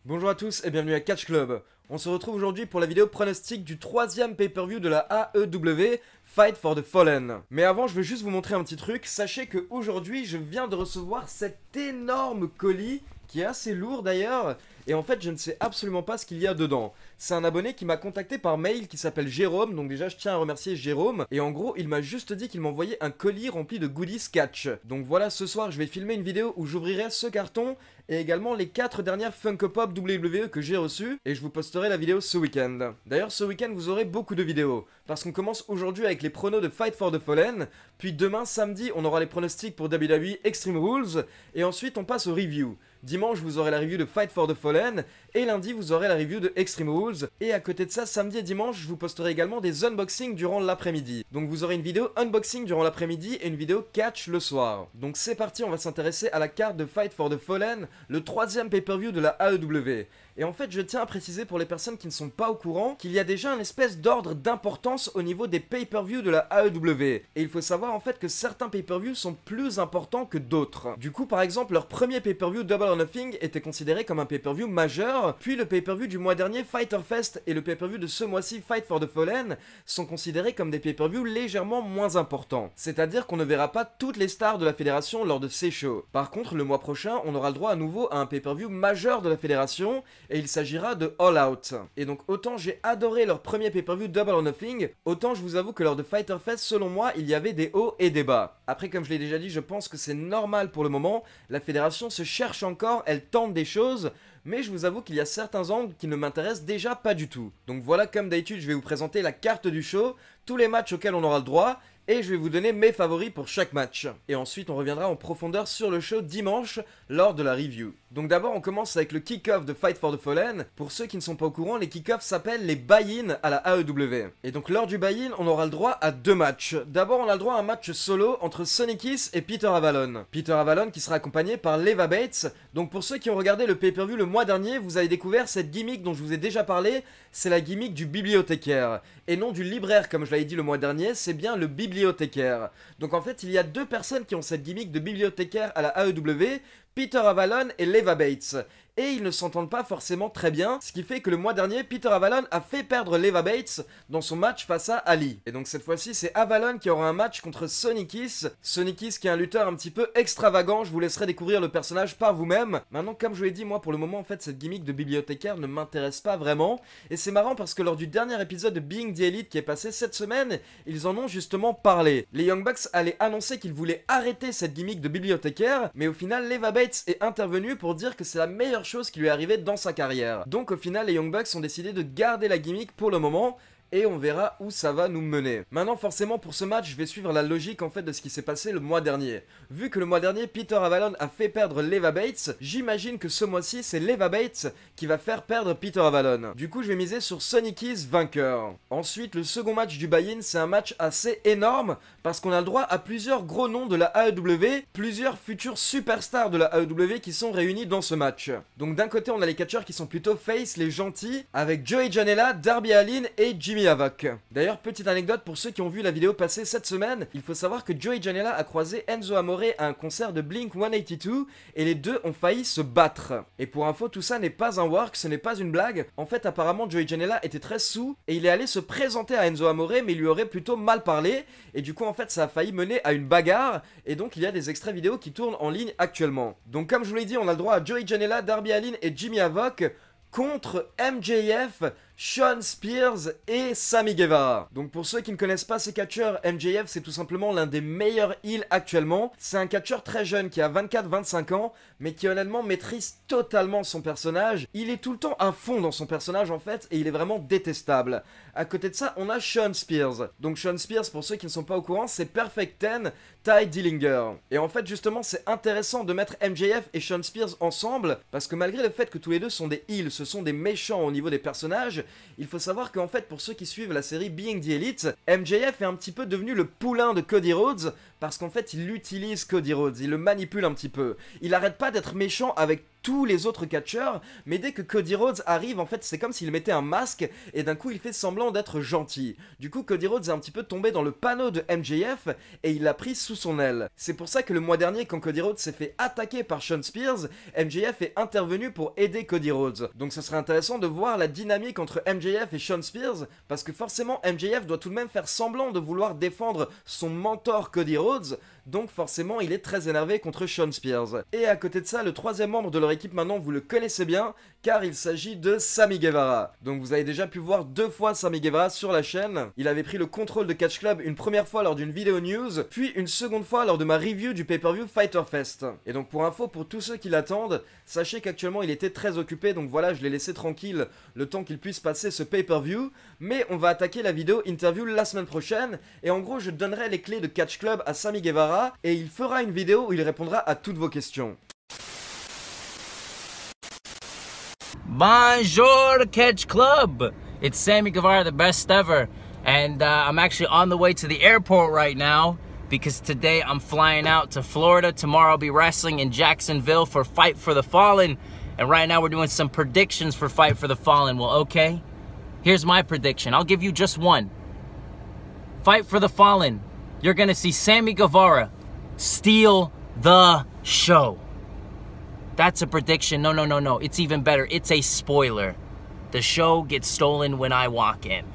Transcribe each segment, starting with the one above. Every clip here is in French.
Bonjour à tous et bienvenue à Catch Club. On se retrouve aujourd'hui pour la vidéo pronostic du troisième pay-per-view de la AEW, Fight for the Fallen. Mais avant, je veux juste vous montrer un petit truc. Sachez qu'aujourd'hui, je viens de recevoir cet énorme colis, qui est assez lourd d'ailleurs, et en fait, je ne sais absolument pas ce qu'il y a dedans. C'est un abonné qui m'a contacté par mail qui s'appelle Jérôme, donc déjà je tiens à remercier Jérôme, et en gros, il m'a juste dit qu'il m'envoyait un colis rempli de goodies catch. Donc voilà, ce soir, je vais filmer une vidéo où j'ouvrirai ce carton, et également les 4 dernières Funko Pop WWE que j'ai reçues, et je vous posterai la vidéo ce week-end. D'ailleurs, ce week-end, vous aurez beaucoup de vidéos, parce qu'on commence aujourd'hui avec les pronos de Fight for the Fallen, puis demain, samedi, on aura les pronostics pour WWE Extreme Rules, et ensuite, on passe aux reviews. Dimanche, vous aurez la review de Fight for the Fallen, et lundi, vous aurez la review de Extreme Rules, et à côté de ça, samedi et dimanche, je vous posterai également des unboxings durant l'après-midi. Donc vous aurez une vidéo unboxing durant l'après-midi et une vidéo catch le soir. Donc c'est parti, on va s'intéresser à la carte de Fight for the Fallen, le troisième pay-per-view de la AEW. Et en fait, je tiens à préciser pour les personnes qui ne sont pas au courant qu'il y a déjà une espèce d'ordre d'importance au niveau des pay-per-view de la AEW. Et il faut savoir en fait que certains pay-per-view sont plus importants que d'autres. Du coup, par exemple, leur premier pay-per-view Double or Nothing était considéré comme un pay-per-view majeur, puis le pay-per-view du mois dernier Fighter Fest et le pay-per-view de ce mois-ci Fight for the Fallen sont considérés comme des pay-per-view légèrement moins importants. C'est-à-dire qu'on ne verra pas toutes les stars de la fédération lors de ces shows. Par contre, le mois prochain, on aura le droit à nouveau à un pay-per-view majeur de la fédération, et il s'agira de All Out. Et donc autant j'ai adoré leur premier pay-per-view Double or Nothing, autant je vous avoue que lors de Fighter Fest, selon moi, il y avait des hauts et des bas. Après, comme je l'ai déjà dit, je pense que c'est normal pour le moment, la fédération se cherche encore, elle tente des choses, mais je vous avoue qu'il y a certains angles qui ne m'intéressent déjà pas du tout. Donc voilà, comme d'habitude, je vais vous présenter la carte du show, tous les matchs auxquels on aura le droit, et je vais vous donner mes favoris pour chaque match. Et ensuite, on reviendra en profondeur sur le show dimanche lors de la review. Donc d'abord, on commence avec le kick-off de Fight for the Fallen. Pour ceux qui ne sont pas au courant, les kick-offs s'appellent les buy-in à la AEW. Et donc lors du buy-in, on aura le droit à 2 matchs. D'abord, on a le droit à un match solo entre Sonny Kiss et Peter Avalon. Peter Avalon qui sera accompagné par Leva Bates. Donc pour ceux qui ont regardé le pay-per-view le mois dernier, vous avez découvert cette gimmick dont je vous ai déjà parlé. C'est la gimmick du bibliothécaire. Et non du libraire comme je l'avais dit le mois dernier, c'est bien le bibliothécaire. Donc en fait, il y a 2 personnes qui ont cette gimmick de bibliothécaire à la AEW, Peter Avalon et Leva Bates. Et ils ne s'entendent pas forcément très bien, ce qui fait que le mois dernier, Peter Avalon a fait perdre Leva Bates dans son match face à Ali. Et donc cette fois-ci, c'est Avalon qui aura un match contre Sonny Kiss. Sonny Kiss qui est un lutteur un petit peu extravagant, je vous laisserai découvrir le personnage par vous-même. Maintenant, comme je vous l'ai dit, moi pour le moment, en fait, cette gimmick de bibliothécaire ne m'intéresse pas vraiment. Et c'est marrant parce que lors du dernier épisode de Being the Elite qui est passé cette semaine, ils en ont justement parlé. Les Young Bucks allaient annoncer qu'ils voulaient arrêter cette gimmick de bibliothécaire, mais au final, Leva Bates est intervenu pour dire que c'est la meilleure chose qui lui est arrivée dans sa carrière. Donc au final, les Young Bucks ont décidé de garder la gimmick pour le moment, et on verra où ça va nous mener. Maintenant, forcément, pour ce match, je vais suivre la logique en fait de ce qui s'est passé le mois dernier. Vu que le mois dernier, Peter Avalon a fait perdre Leva Bates, j'imagine que ce mois-ci, c'est Leva Bates qui va faire perdre Peter Avalon. Du coup, je vais miser sur Sonny Kiss vainqueur. Ensuite, le second match du buy-in, c'est un match assez énorme, parce qu'on a le droit à plusieurs gros noms de la AEW, plusieurs futurs superstars de la AEW qui sont réunis dans ce match. Donc d'un côté, on a les catcheurs qui sont plutôt face, les gentils, avec Joey Janela, Darby Allin et Jimmy Havoc. D'ailleurs, petite anecdote pour ceux qui ont vu la vidéo passer cette semaine, il faut savoir que Joey Janela a croisé Enzo Amore à un concert de Blink 182 et les deux ont failli se battre. Et pour info, tout ça n'est pas un work, ce n'est pas une blague. En fait, apparemment, Joey Janela était très saoul et il est allé se présenter à Enzo Amore, mais il lui aurait plutôt mal parlé. Et du coup, en fait, ça a failli mener à une bagarre. Et donc, il y a des extraits vidéo qui tournent en ligne actuellement. Donc, comme je vous l'ai dit, on a le droit à Joey Janela, Darby Allin et Jimmy Havoc contre MJF, Shawn Spears et Sammy Guevara. Donc pour ceux qui ne connaissent pas ces catcheurs, MJF c'est tout simplement l'un des meilleurs heels actuellement. C'est un catcheur très jeune qui a 24-25 ans, mais qui honnêtement maîtrise totalement son personnage. Il est tout le temps à fond dans son personnage en fait, et il est vraiment détestable. À côté de ça, on a Shawn Spears. Donc Shawn Spears, pour ceux qui ne sont pas au courant, c'est Perfect 10, Ty Dillinger. Et en fait justement c'est intéressant de mettre MJF et Shawn Spears ensemble, parce que malgré le fait que tous les deux sont des heels, ce sont des méchants au niveau des personnages, il faut savoir qu'en fait pour ceux qui suivent la série Being the Elite, MJF est un petit peu devenu le poulain de Cody Rhodes, parce qu'en fait il utilise Cody Rhodes, il le manipule un petit peu. Il arrête pas d'être méchant avec tous les autres catcheurs, mais dès que Cody Rhodes arrive, en fait c'est comme s'il mettait un masque et d'un coup il fait semblant d'être gentil. Du coup Cody Rhodes est un petit peu tombé dans le panneau de MJF et il l'a pris sous son aile. C'est pour ça que le mois dernier, quand Cody Rhodes s'est fait attaquer par Shawn Spears, MJF est intervenu pour aider Cody Rhodes. Donc ce serait intéressant de voir la dynamique entre MJF et Shawn Spears, parce que forcément MJF doit tout de même faire semblant de vouloir défendre son mentor Cody Rhodes, donc forcément il est très énervé contre Shawn Spears. Et à côté de ça, le troisième membre de leur équipe maintenant, vous le connaissez bien, car il s'agit de Sammy Guevara. Donc vous avez déjà pu voir 2 fois Sammy Guevara sur la chaîne. Il avait pris le contrôle de Catch Club une première fois lors d'une vidéo news, puis une seconde fois lors de ma review du pay-per-view Fighter Fest. Et donc pour info, pour tous ceux qui l'attendent, sachez qu'actuellement il était très occupé, donc voilà, je l'ai laissé tranquille le temps qu'il puisse passer ce pay-per-view. Mais on va attaquer la vidéo interview la semaine prochaine, et en gros je donnerai les clés de Catch Club à Sammy Guevara, et il fera une vidéo où il répondra à toutes vos questions. Bonjour, Catch Club. It's Sammy Guevara, the best ever. And I'm actually on the way to the airport right now because today I'm flying out to Florida. Tomorrow I'll be wrestling in Jacksonville for Fight for the Fallen. And right now we're doing some predictions for Fight for the Fallen. Well, okay. Here's my prediction. I'll give you just one. Fight for the Fallen. You're going to see Sammy Guevara steal the show. That's a prediction. No. It's even better. It's a spoiler. The show gets stolen when I walk in.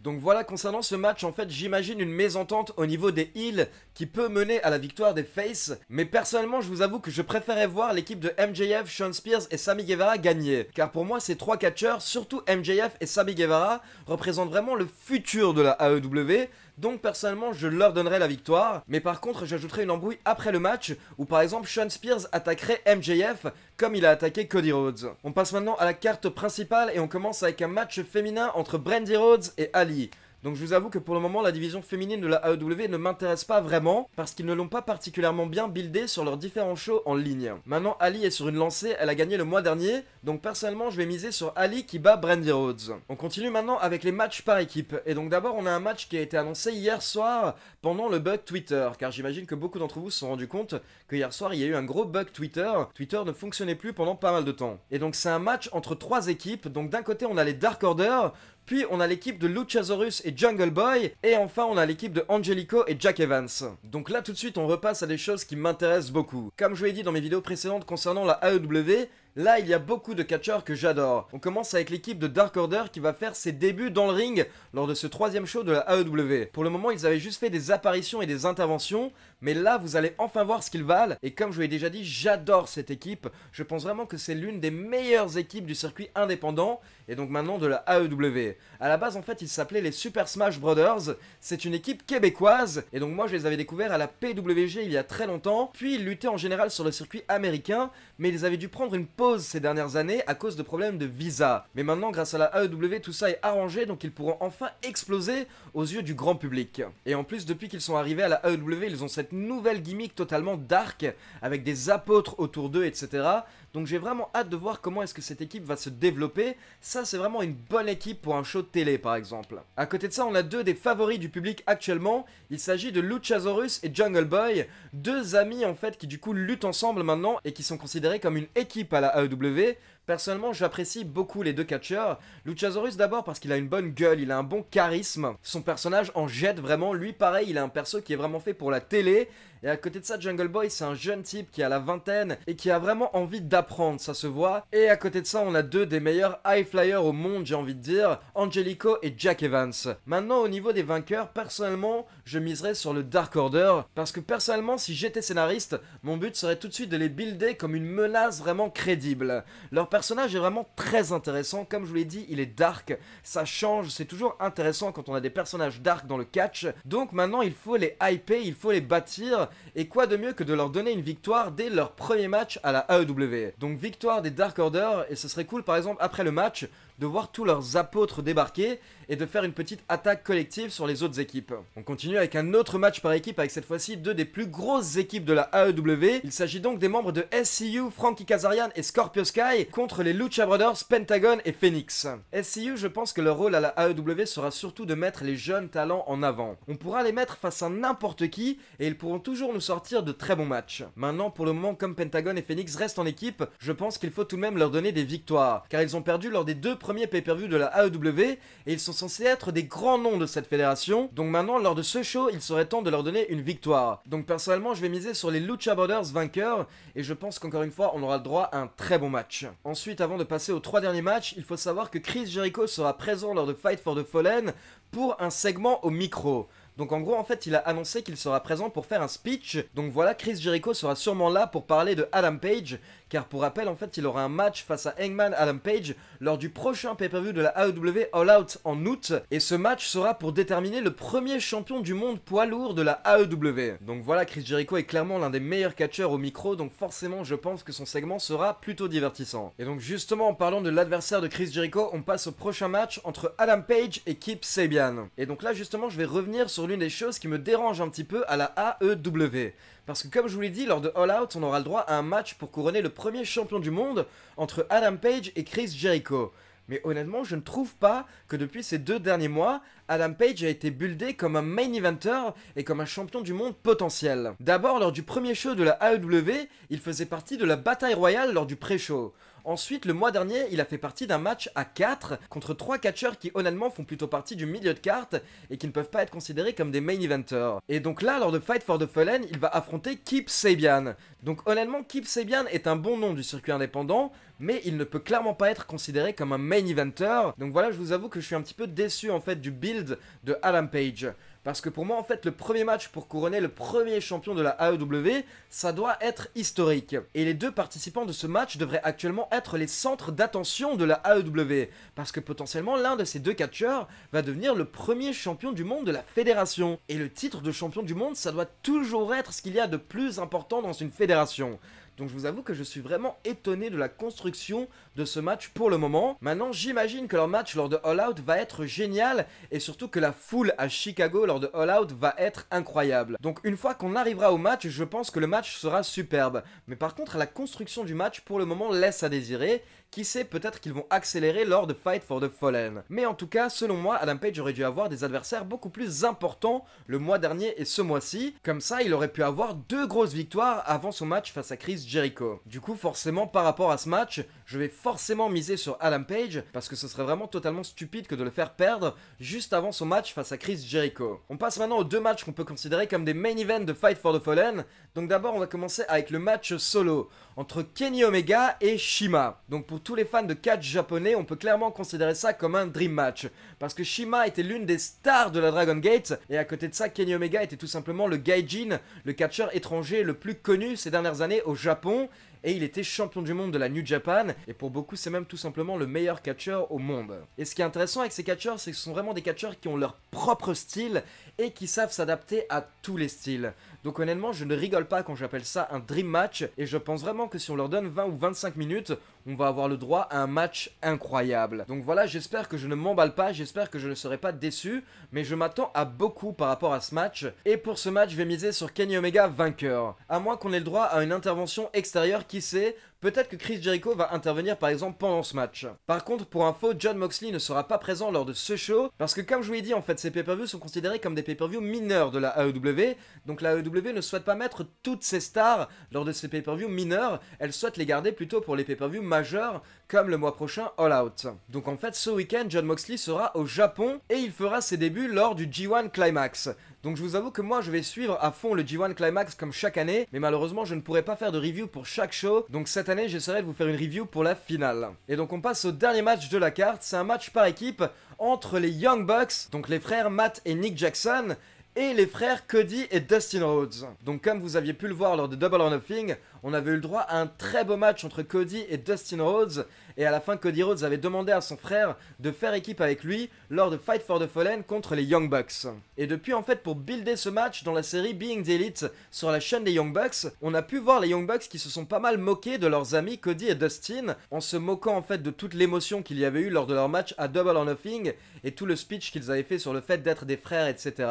Donc voilà, concernant ce match, en fait, j'imagine une mésentente au niveau des heels qui peut mener à la victoire des faces. Mais personnellement, je vous avoue que je préférais voir l'équipe de MJF, Shawn Spears et Sammy Guevara gagner. Car pour moi, ces 3 catcheurs, surtout MJF et Sammy Guevara, représentent vraiment le futur de la AEW. Donc personnellement je leur donnerai la victoire, mais par contre j'ajouterai une embrouille après le match où par exemple Shawn Spears attaquerait MJF comme il a attaqué Cody Rhodes. On passe maintenant à la carte principale et on commence avec un match féminin entre Brandi Rhodes et Ali. Donc je vous avoue que pour le moment la division féminine de la AEW ne m'intéresse pas vraiment parce qu'ils ne l'ont pas particulièrement bien buildé sur leurs différents shows en ligne. Maintenant Ali est sur une lancée, elle a gagné le mois dernier, donc personnellement je vais miser sur Ali qui bat Brandi Rhodes. On continue maintenant avec les matchs par équipe, et donc d'abord on a un match qui a été annoncé hier soir pendant le bug Twitter, car j'imagine que beaucoup d'entre vous se sont rendus compte que hier soir il y a eu un gros bug Twitter, Twitter ne fonctionnait plus pendant pas mal de temps. Et donc c'est un match entre 3 équipes, donc d'un côté on a les Dark Order, puis on a l'équipe de Luchasaurus et Jungle Boy, et enfin on a l'équipe de Angelico et Jack Evans. Donc là tout de suite on repasse à des choses qui m'intéressent beaucoup. Comme je vous l'ai dit dans mes vidéos précédentes concernant la AEW, là il y a beaucoup de catcheurs que j'adore. On commence avec l'équipe de Dark Order qui va faire ses débuts dans le ring lors de ce 3e show de la AEW. Pour le moment ils avaient juste fait des apparitions et des interventions, mais là vous allez enfin voir ce qu'ils valent, et comme je vous l'ai déjà dit, j'adore cette équipe. Je pense vraiment que c'est l'une des meilleures équipes du circuit indépendant, et donc maintenant de la AEW. A la base en fait ils s'appelaient les Super Smash Brothers, c'est une équipe québécoise, et donc moi je les avais découverts à la PWG il y a très longtemps, puis ils luttaient en général sur le circuit américain, mais ils avaient dû prendre une pause ces dernières années à cause de problèmes de visa. Mais maintenant grâce à la AEW tout ça est arrangé, donc ils pourront enfin exploser aux yeux du grand public. Et en plus depuis qu'ils sont arrivés à la AEW ils ont cette nouvelle gimmick totalement dark, avec des apôtres autour d'eux etc. Donc j'ai vraiment hâte de voir comment est-ce que cette équipe va se développer. Ça c'est vraiment une bonne équipe pour un show de télé par exemple. À côté de ça on a 2 des favoris du public actuellement. Il s'agit de Luchasaurus et Jungle Boy, 2 amis en fait qui du coup luttent ensemble maintenant et qui sont considérés comme une équipe à la AEW. Personnellement, j'apprécie beaucoup les 2 catcheurs. Luchasaurus d'abord parce qu'il a une bonne gueule, il a un bon charisme. Son personnage en jette vraiment. Lui, pareil, il a un perso qui est vraiment fait pour la télé. Et à côté de ça, Jungle Boy, c'est un jeune type qui a la vingtaine et qui a vraiment envie d'apprendre, ça se voit. Et à côté de ça, on a 2 des meilleurs high flyers au monde, j'ai envie de dire, Angelico et Jack Evans. Maintenant, au niveau des vainqueurs, personnellement, je miserais sur le Dark Order. Parce que personnellement, si j'étais scénariste, mon but serait tout de suite de les builder comme une menace vraiment crédible. Leur personnage est vraiment très intéressant, comme je vous l'ai dit, il est dark, ça change, c'est toujours intéressant quand on a des personnages dark dans le catch. Donc maintenant, il faut les hyper, il faut les bâtir. Et quoi de mieux que de leur donner une victoire dès leur premier match à la AEW. Donc victoire des Dark Order, et ce serait cool par exemple après le match de voir tous leurs apôtres débarquer et de faire une petite attaque collective sur les autres équipes. On continue avec un autre match par équipe avec cette fois-ci deux des plus grosses équipes de la AEW. Il s'agit donc des membres de SCU, Frankie Kazarian et Scorpio Sky contre les Lucha Brothers, Pentagon et Phoenix. SCU, je pense que leur rôle à la AEW sera surtout de mettre les jeunes talents en avant. On pourra les mettre face à n'importe qui et ils pourront toujours nous sortir de très bons matchs. Maintenant, pour le moment, comme Pentagon et Phoenix restent en équipe, je pense qu'il faut tout de même leur donner des victoires, car ils ont perdu lors des deux premiers pay-per-view de la AEW et ils sont censés être des grands noms de cette fédération, donc maintenant lors de ce show il serait temps de leur donner une victoire. Donc personnellement je vais miser sur les Lucha Brothers vainqueurs et je pense qu'encore une fois on aura le droit à un très bon match. Ensuite, avant de passer aux 3 derniers matchs, il faut savoir que Chris Jericho sera présent lors de Fight for the Fallen pour un segment au micro. Donc en gros en fait il a annoncé qu'il sera présent pour faire un speech. Donc voilà, Chris Jericho sera sûrement là pour parler de Adam Page, car pour rappel en fait il aura un match face à Hangman Adam Page lors du prochain pay-per-view de la AEW All Out en août, et ce match sera pour déterminer le premier champion du monde poids lourd de la AEW. Donc voilà, Chris Jericho est clairement l'un des meilleurs catcheurs au micro, donc forcément je pense que son segment sera plutôt divertissant. Et donc justement en parlant de l'adversaire de Chris Jericho, on passe au prochain match entre Adam Page et Kip Sabian. Et donc là justement je vais revenir sur l'une des choses qui me dérange un petit peu à la AEW. Parce que comme je vous l'ai dit, lors de All Out, on aura le droit à un match pour couronner le premier champion du monde entre Adam Page et Chris Jericho. Mais honnêtement, je ne trouve pas que depuis ces 2 derniers mois, Adam Page a été buildé comme un main eventer et comme un champion du monde potentiel. D'abord, lors du premier show de la AEW, il faisait partie de la bataille royale lors du pré-show. Ensuite, le mois dernier, il a fait partie d'un match à 4 contre 3 catcheurs qui honnêtement font plutôt partie du milieu de carte et qui ne peuvent pas être considérés comme des main eventers. Et donc là, lors de Fight for the Fallen, il va affronter Kip Sabian. Donc honnêtement, Kip Sabian est un bon nom du circuit indépendant, mais il ne peut clairement pas être considéré comme un main eventer. Donc voilà, je vous avoue que je suis un petit peu déçu en fait du build de Adam Page. Parce que pour moi, en fait, le premier match pour couronner le premier champion de la AEW, ça doit être historique. Et les 2 participants de ce match devraient actuellement être les centres d'attention de la AEW. Parce que potentiellement, l'un de ces 2 catcheurs va devenir le premier champion du monde de la fédération. Et le titre de champion du monde, ça doit toujours être ce qu'il y a de plus important dans une fédération. Donc je vous avoue que je suis vraiment étonné de la construction de ce match pour le moment. Maintenant, j'imagine que leur match lors de All Out va être génial et surtout que la foule à Chicago lors de All Out va être incroyable. Donc une fois qu'on arrivera au match, je pense que le match sera superbe. Mais par contre, la construction du match pour le moment laisse à désirer. Qui sait, peut-être qu'ils vont accélérer lors de Fight for the Fallen. Mais en tout cas, selon moi, Adam Page aurait dû avoir des adversaires beaucoup plus importants le mois dernier et ce mois-ci. Comme ça, il aurait pu avoir 2 grosses victoires avant son match face à Chris Jericho. Du coup, forcément, par rapport à ce match, je vais forcément miser sur Adam Page parce que ce serait vraiment totalement stupide que de le faire perdre juste avant son match face à Chris Jericho. On passe maintenant aux 2 matchs qu'on peut considérer comme des main events de Fight for the Fallen. Donc d'abord, on va commencer avec le match solo entre Kenny Omega et Shima. Donc pour tous les fans de catch japonais, on peut clairement considérer ça comme un dream match. Parce que Shima était l'une des stars de la Dragon Gate, et à côté de ça, Kenny Omega était tout simplement le gaijin, le catcheur étranger le plus connu ces dernières années au Japon. Et il était champion du monde de la New Japan, et pour beaucoup c'est même tout simplement le meilleur catcheur au monde. Et ce qui est intéressant avec ces catcheurs, c'est que ce sont vraiment des catcheurs qui ont leur propre style, et qui savent s'adapter à tous les styles. Donc honnêtement, je ne rigole pas quand j'appelle ça un dream match, et je pense vraiment que si on leur donne 20 ou 25 minutes, on va avoir le droit à un match incroyable. Donc voilà, j'espère que je ne m'emballe pas, j'espère que je ne serai pas déçu, mais je m'attends à beaucoup par rapport à ce match. Et pour ce match, je vais miser sur Kenny Omega vainqueur. À moins qu'on ait le droit à une intervention extérieure, qui sait, peut-être que Chris Jericho va intervenir par exemple pendant ce match. Par contre, pour info, Jon Moxley ne sera pas présent lors de ce show, parce que comme je vous l'ai dit, en fait, ces pay-per-views sont considérés comme des pay-per-views mineurs de la AEW, donc la AEW ne souhaite pas mettre toutes ses stars lors de ces pay-per-views mineurs, elle souhaite les garder plutôt pour les pay-per-views majeurs, comme le mois prochain All Out. Donc en fait, ce week-end, Jon Moxley sera au Japon, et il fera ses débuts lors du G1 Climax. Donc je vous avoue que moi je vais suivre à fond le G1 Climax comme chaque année, mais malheureusement je ne pourrai pas faire de review pour chaque show, donc cette année j'essaierai de vous faire une review pour la finale. Et donc on passe au dernier match de la carte, c'est un match par équipe entre les Young Bucks, donc les frères Matt et Nick Jackson, et les frères Cody et Dustin Rhodes. Donc comme vous aviez pu le voir lors de Double or Nothing, on avait eu le droit à un très beau match entre Cody et Dustin Rhodes, et à la fin Cody Rhodes avait demandé à son frère de faire équipe avec lui lors de Fight for the Fallen contre les Young Bucks. Et depuis en fait pour builder ce match dans la série Being the Elite sur la chaîne des Young Bucks, on a pu voir les Young Bucks qui se sont pas mal moqués de leurs amis Cody et Dustin, en se moquant en fait de toute l'émotion qu'il y avait eu lors de leur match à Double or Nothing, et tout le speech qu'ils avaient fait sur le fait d'être des frères, etc.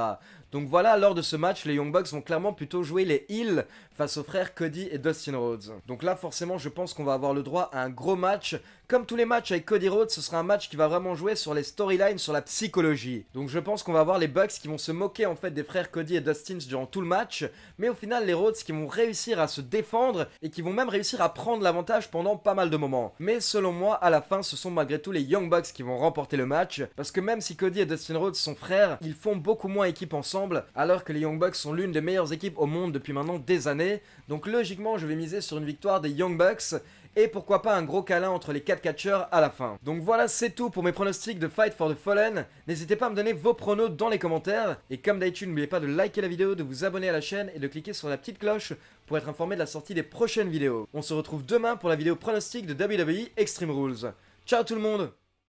Donc voilà, lors de ce match, les Young Bucks vont clairement plutôt jouer les heels face aux frères Cody et Dustin Rhodes. Donc là, forcément, je pense qu'on va avoir le droit à un gros match. Comme tous les matchs avec Cody Rhodes, ce sera un match qui va vraiment jouer sur les storylines, sur la psychologie. Donc je pense qu'on va avoir les Bucks qui vont se moquer en fait des frères Cody et Dustin durant tout le match, mais au final les Rhodes qui vont réussir à se défendre et qui vont même réussir à prendre l'avantage pendant pas mal de moments. Mais selon moi, à la fin, ce sont malgré tout les Young Bucks qui vont remporter le match, parce que même si Cody et Dustin Rhodes sont frères, ils font beaucoup moins équipe ensemble, alors que les Young Bucks sont l'une des meilleures équipes au monde depuis maintenant des années. Donc logiquement, je vais miser sur une victoire des Young Bucks, et pourquoi pas un gros câlin entre les 4 catcheurs à la fin. Donc voilà, c'est tout pour mes pronostics de Fight for the Fallen. N'hésitez pas à me donner vos pronos dans les commentaires. Et comme d'habitude, n'oubliez pas de liker la vidéo, de vous abonner à la chaîne et de cliquer sur la petite cloche pour être informé de la sortie des prochaines vidéos. On se retrouve demain pour la vidéo pronostic de WWE Extreme Rules. Ciao tout le monde!